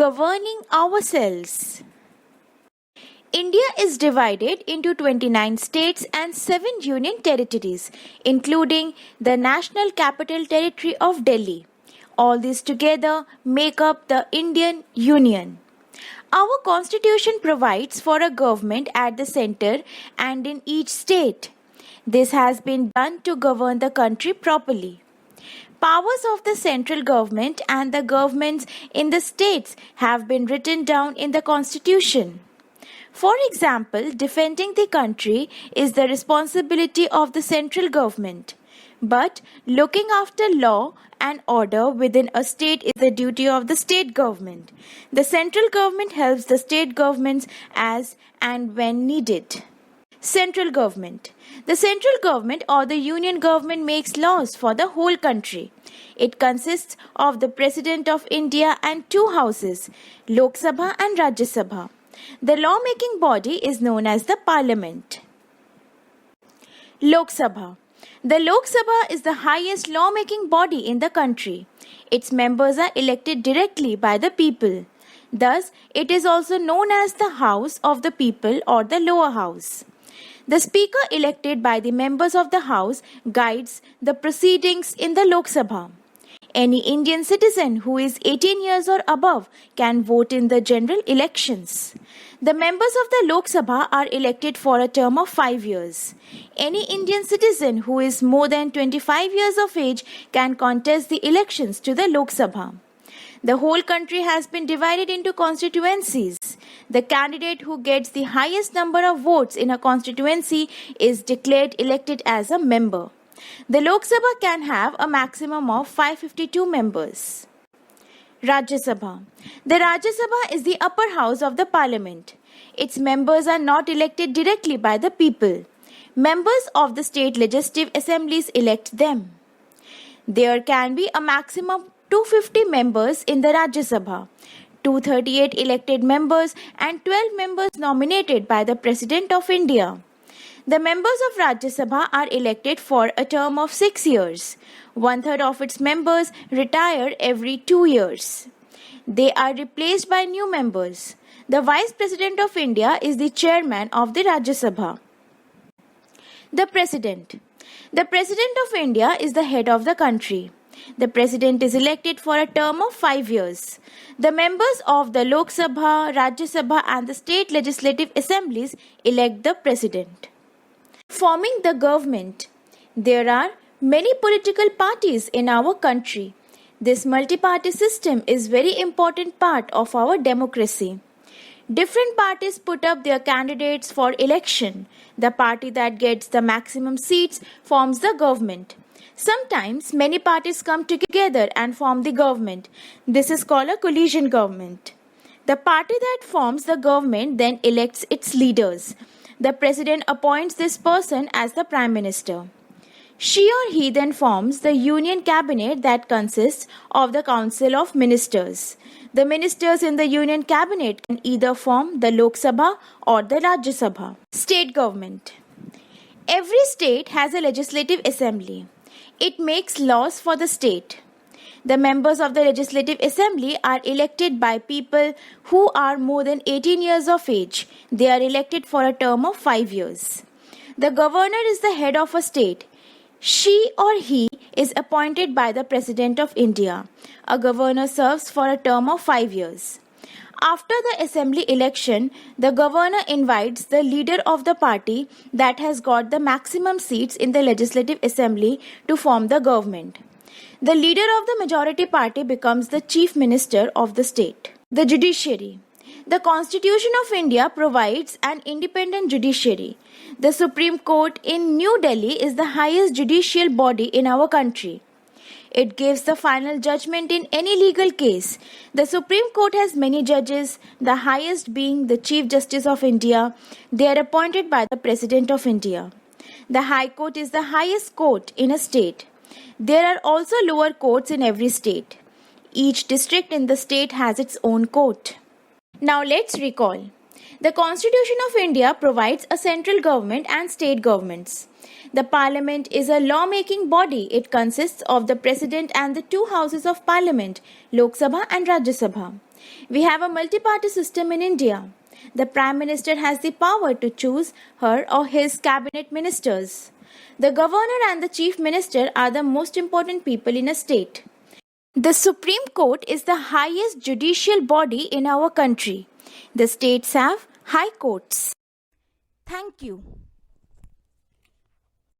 Governing ourselves. India is divided into 29 states and 7 union territories, including the National Capital Territory of Delhi. All these together make up the Indian Union. Our constitution provides for a government at the center and in each state. This has been done to govern the country properly. Powers of the central government and the governments in the states have been written down in the constitution. For example, defending the country is the responsibility of the central government. But looking after law and order within a state is the duty of the state government. The central government helps the state governments as and when needed. Central government. The central government or the union government makes laws for the whole country. It consists of the President of India and 2 houses, Lok Sabha and Rajya Sabha. The lawmaking body is known as the Parliament. Lok Sabha. The Lok Sabha is the highest lawmaking body in the country. Its members are elected directly by the people. Thus, it is also known as the House of the People or the lower house. The speaker elected by the members of the House guides the proceedings in the Lok Sabha. Any Indian citizen who is 18 years or above can vote in the general elections. The members of the Lok Sabha are elected for a term of 5 years. Any Indian citizen who is more than 25 years of age can contest the elections to the Lok Sabha. The whole country has been divided into constituencies. The candidate who gets the highest number of votes in a constituency is declared elected as a member. The Lok Sabha can have a maximum of 552 members. Rajya Sabha. The Rajya Sabha is the upper house of the parliament. Its members are not elected directly by the people. Members of the state legislative assemblies elect them. There can be a maximum of 250 members in the Rajya Sabha, 238 elected members and 12 members nominated by the President of India. The members of Rajya Sabha are elected for a term of 6 years. 1/3 of its members retire every 2 years. They are replaced by new members. The Vice President of India is the chairman of the Rajya Sabha. The President. The President of India is the head of the country. The President is elected for a term of 5 years. The members of the Lok Sabha, Rajya Sabha and the state legislative assemblies elect the President. Forming the government. There are many political parties in our country. This multi-party system is very important part of our democracy. Different parties put up their candidates for election. The party that gets the maximum seats forms the government. Sometimes many parties come together and form the government. This is called a coalition government. The party that forms the government then elects its leaders. The president appoints this person as the prime minister. She or he then forms the union cabinet that consists of the council of ministers. The ministers in the union cabinet can either form the Lok Sabha or the Rajya Sabha. State government. Every state has a legislative assembly. It makes laws for the state. The members of the Legislative Assembly are elected by people who are more than 18 years of age. They are elected for a term of 5 years. The governor is the head of a state. She or he is appointed by the President of India. A governor serves for a term of 5 years. After the assembly election, the governor invites the leader of the party that has got the maximum seats in the Legislative Assembly to form the government. The leader of the majority party becomes the chief minister of the state. The judiciary. The Constitution of India provides an independent judiciary. The Supreme Court in New Delhi is the highest judicial body in our country. It gives the final judgment in any legal case. The Supreme Court has many judges, the highest being the Chief Justice of India. They are appointed by the President of India. The High Court is the highest court in a state. There are also lower courts in every state. Each district in the state has its own court. Now let's recall. The Constitution of India provides a central government and state governments. The Parliament is a law-making body. It consists of the President and the 2 houses of Parliament, Lok Sabha and Rajya Sabha. We have a multi-party system in India. The Prime Minister has the power to choose her or his cabinet ministers. The Governor and the Chief Minister are the most important people in a state. The Supreme Court is the highest judicial body in our country. The states have high courts. Thank you.